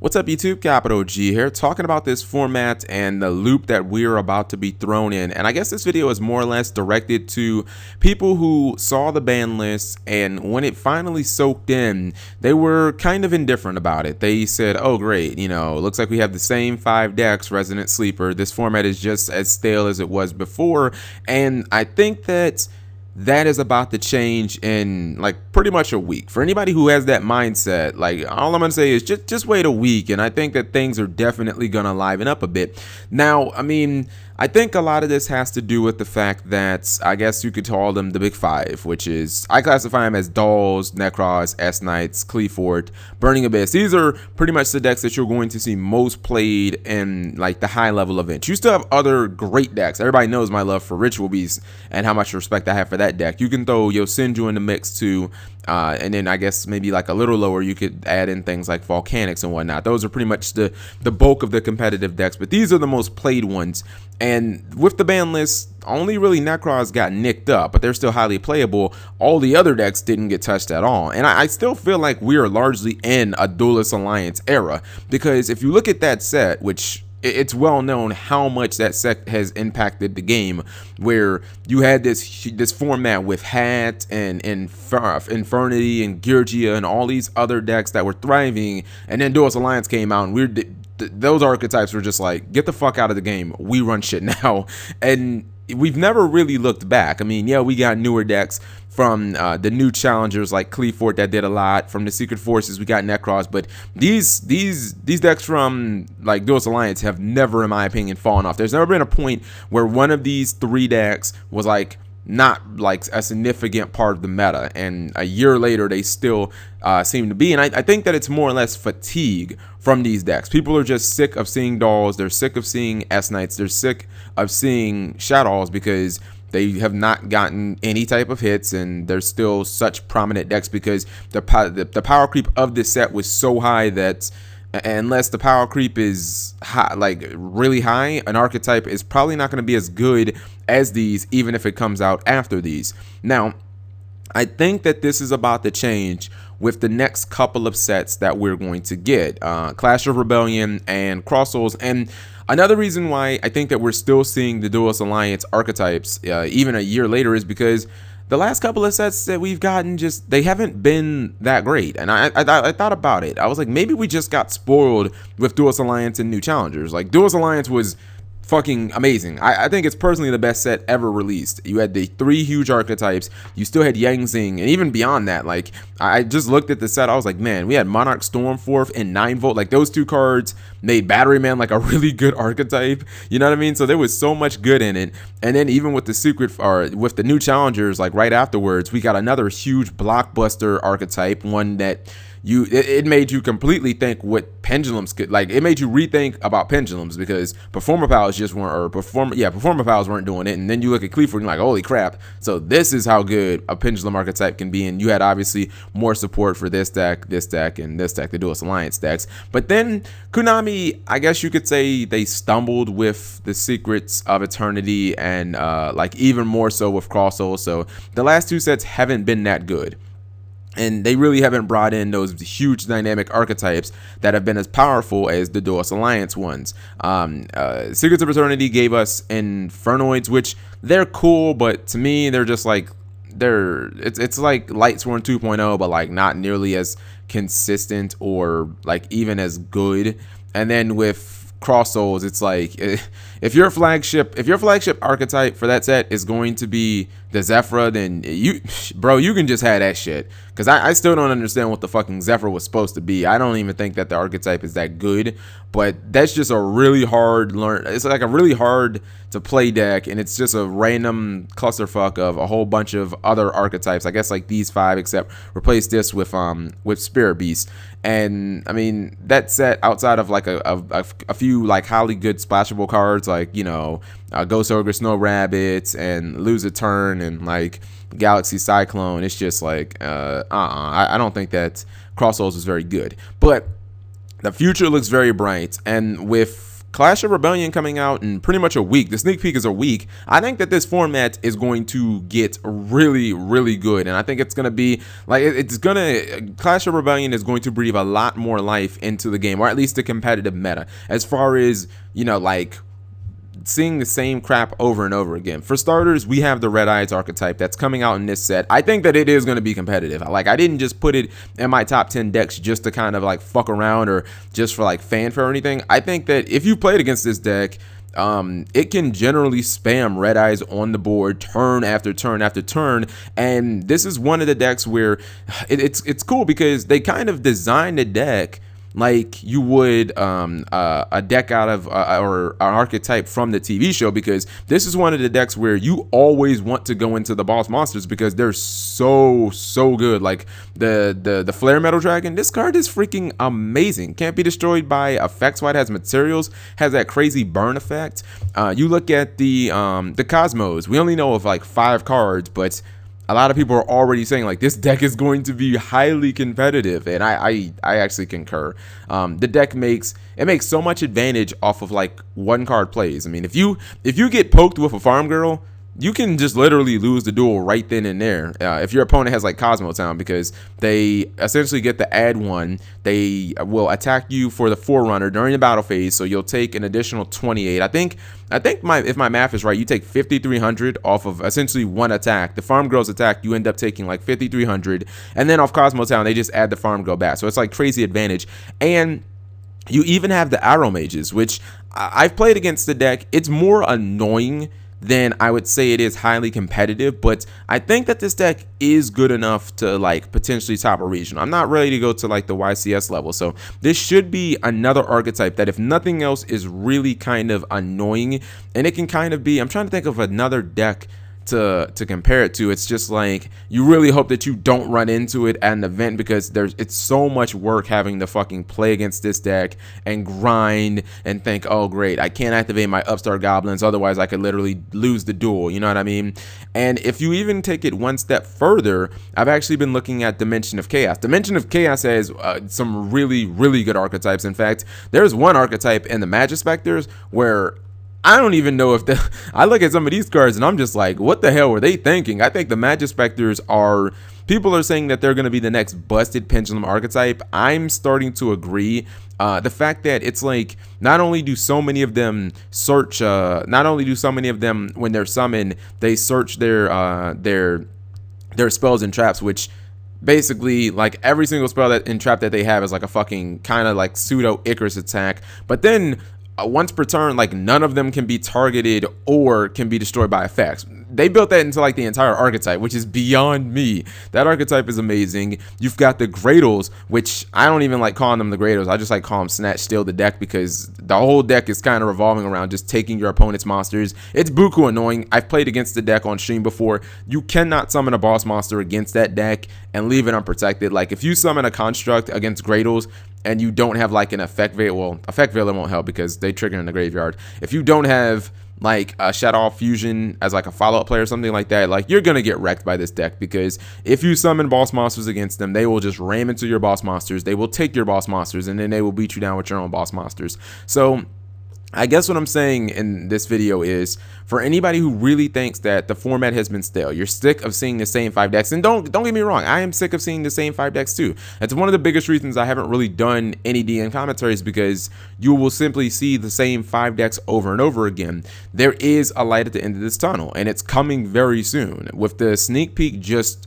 What's up YouTube, Capital G here, talking about this format and the loop that we're about to be thrown in. And I guess this video is more or less directed to people who saw the ban list, and when it finally soaked in, they were kind of indifferent about it. They said, oh great, you know, looks like we have the same 5 decks, Resident Sleeper. This format is just as stale as it was before. And I think that is about to change in like pretty much a week. For anybody who has that mindset, like, all I'm gonna say is just wait a week, and I think that things are definitely gonna liven up a bit. Now, I mean, I think a lot of this has to do with the fact that I guess you could call them the big 5, which is, I classify them as Dolls, Necros, S-Knights, Cleafort, Burning Abyss. These are pretty much the decks that you're going to see most played in like the high level events. You still have other great decks. Everybody knows my love for Ritual Beast and how much respect I have for that deck. You can throw Yosenju in the mix too, and then I guess maybe like a little lower you could add in things like Volcanics and whatnot. Those are pretty much the bulk of the competitive decks, but these are the most played ones. And with the ban list, only really Necros got nicked up, but they're still highly playable. All the other decks didn't get touched at all. And I still feel like we are largely in a Duelist Alliance era, because if you look at that set, which it's well known how much that set has impacted the game, where you had this format with Hat and Infernity and Georgia and all these other decks that were thriving, and then Duelist Alliance came out, and those archetypes were just like, get the fuck out of the game, we run shit now. And we've never really looked back. I mean, yeah, we got newer decks from the new challengers like Cleafort that did a lot. From the Secret Forces, we got Necros, but these decks from like Duelist Alliance have never, in my opinion, fallen off. There's never been a point where one of these 3 decks was like not like a significant part of the meta, and a year later they still seem to be. And I think that it's more or less fatigue from these decks. People are just sick of seeing Dolls, they're sick of seeing S-Knights, they're sick of seeing Shadows, because they have not gotten any type of hits, and they're still such prominent decks because the power creep of this set was so high that unless the power creep is high, like really high, an archetype is probably not going to be as good as these, even if it comes out after these. Now, I think that this is about to change with the next couple of sets that we're going to get, Clash of Rebellion and Cross Souls. And another reason why I think that we're still seeing the Duelist Alliance archetypes even a year later is because the last couple of sets that we've gotten, just they haven't been that great. And I thought about it. I was like, maybe we just got spoiled with Duelist Alliance and new challengers. Like, Duelist Alliance was fucking amazing. I think it's personally the best set ever released. You had the 3 huge archetypes, you still had Yang Xing, and even beyond that, like, I just looked at the set, I was like, man, we had Monarch Stormforth and 9-Volt. Like, those 2 cards made Batteryman like a really good archetype, you know what I mean? So there was so much good in it. And then even with the secret, or with the new challengers, like right afterwards, we got another huge blockbuster archetype, one that it made you completely think what pendulums could, like, it made you rethink about pendulums, because Performer Pals just weren't, or Performer Pals weren't doing it. And then you look at Cleafort and you're like, holy crap, so this is how good a pendulum archetype can be. And you had obviously more support for this deck, and this deck, the Duelist Alliance decks. But then Konami, I guess you could say, they stumbled with the Secrets of Eternity, and like even more so with Cross Souls. So the last 2 sets haven't been that good, and they really haven't brought in those huge dynamic archetypes that have been as powerful as the Duelist Alliance ones. Secrets of Eternity gave us Infernoids, which they're cool, but to me they're just like, it's like Lightsworn 2.0, but like not nearly as consistent or like even as good. And then with Cross Souls, it's like, if your flagship archetype for that set is going to be the Zephyr, then you can just have that shit. Because I still don't understand what the fucking Zephyr was supposed to be. I don't even think that the archetype is that good, but that's just a really hard it's like a really hard to play deck, and it's just a random clusterfuck of a whole bunch of other archetypes. I guess like these 5, except replace this with Spirit Beast. And I mean, that set, outside of like a few like highly good splashable cards, like, you know, Ghost Ogre, Snow Rabbits, and Lose a Turn, and like Galaxy Cyclone, it's just like I don't think that Cross Souls is very good. But the future looks very bright, and with Clash of Rebellion coming out in pretty much a week. The sneak peek is a week. I think that this format is going to get really, really good. And I think it's going to be like, Clash of Rebellion is going to breathe a lot more life into the game, or at least the competitive meta, as far as, you know, like seeing the same crap over and over again. For starters, we have the Red Eyes archetype that's coming out in this set. I think that it is going to be competitive. Like, I didn't just put it in my top 10 decks just to kind of like fuck around or just for like fanfare or anything. I think that if you played against this deck, it can generally spam Red Eyes on the board turn after turn after turn, and this is one of the decks where it's cool because they kind of designed the deck like you would a deck out of or an archetype from the TV show, because this is one of the decks where you always want to go into the boss monsters because they're so good. Like the Flare Metal Dragon, this card is freaking amazing. Can't be destroyed by effects. White has materials, has that crazy burn effect. You look at the Kosmos, we only know of like 5 cards, but a lot of people are already saying like this deck is going to be highly competitive, and I actually concur. The deck makes so much advantage off of like one card plays. I mean, if you get poked with a Farm Girl, you can just literally lose the duel right then and there if your opponent has like Cosmo Town, because they essentially get the add one. They will attack you for the Forerunner during the battle phase, so you'll take an additional 28. I think if my math is right, you take 5,300 off of essentially one attack. The Farm Girl's attack, you end up taking like 5,300, and then off Cosmo Town, they just add the Farm Girl back. So it's like crazy advantage. And you even have the Arrow Mages, which I've played against the deck. It's more annoying than I would say it is highly competitive, but I think that this deck is good enough to like potentially top a regional. I'm not ready to go to like the YCS level, so this should be another archetype that, if nothing else, is really kind of annoying. And it can kind of be, I'm trying to think of another deck to compare it to. It's just like you really hope that you don't run into it at an event, because it's so much work having to fucking play against this deck and grind and think, oh great, I can't activate my Upstart Goblins, otherwise I could literally lose the duel, you know what I mean? And if you even take it one step further, I've actually been looking at Dimension of Chaos. Dimension of Chaos has some really good archetypes. In fact, there's one archetype in the Mage Specters where I don't even know if I look at some of these cards and I'm just like, what the hell were they thinking? I think the Mage Specters are, people are saying that they're going to be the next busted pendulum archetype. I'm starting to agree. The fact that it's like, not only do so many of them search, not only do so many of them when they're summoned, they search their spells and traps, which basically like every single spell and trap that they have is like a fucking kind of like pseudo Icarus attack. But then once per turn, like none of them can be targeted or can be destroyed by effects. They built that into like the entire archetype, which is beyond me. That archetype is amazing. You've got the Gredos, which I don't even like calling them the Gredos. I just like call them Snatch Steal the deck, because the whole deck is kind of revolving around just taking your opponent's monsters. It's buku annoying. I've played against the deck on stream before. You cannot summon a boss monster against that deck and leave it unprotected. Like if you summon a construct against Gredos and you don't have like an effect veil, well, effect veil won't help because they trigger in the graveyard. If you don't have like a Shadow Fusion as like a follow-up play or something like that, like you're gonna get wrecked by this deck, because if you summon boss monsters against them, they will just ram into your boss monsters, they will take your boss monsters, and then they will beat you down with your own boss monsters. So I guess what I'm saying in this video is, for anybody who really thinks that the format has been stale, you're sick of seeing the same 5 decks, and don't get me wrong, I am sick of seeing the same 5 decks too. That's one of the biggest reasons I haven't really done any DN commentaries, because you will simply see the same 5 decks over and over again. There is a light at the end of this tunnel, and it's coming very soon. With the sneak peek just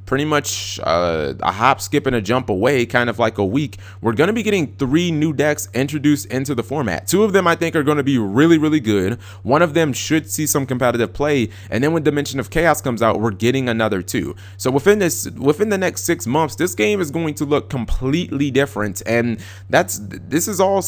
pretty much a hop, skip, and a jump away, kind of like a week, we're going to be getting 3 new decks introduced into the format. 2 of them I think are going to be really good. One of them should see some competitive play, and then when Dimension of Chaos comes out, we're getting another 2. So within the next 6 months, this game is going to look completely different, and this is all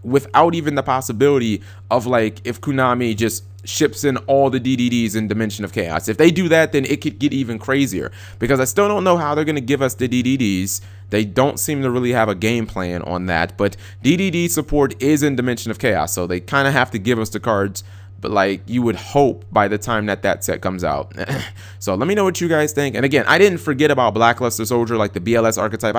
without even the possibility of like if Konami just ships in all the DDDs in Dimension of Chaos. If they do that, then it could get even crazier, because I still don't know how they're going to give us the DDDs. They don't seem to really have a game plan on that, but DDD support is in Dimension of Chaos, so they kind of have to give us the cards, but like you would hope by the time that set comes out. So let me know what you guys think. And again, I didn't forget about Blackluster Soldier, like the BLS archetype.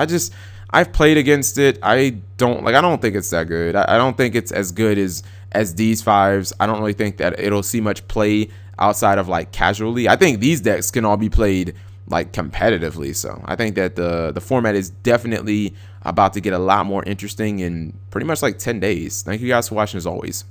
I've played against it. I don't think it's that good. I don't think it's as good as these fives. I don't really think that it'll see much play outside of like casually. I think these decks can all be played like competitively. So I think that the format is definitely about to get a lot more interesting in pretty much like 10 days. Thank you guys for watching as always.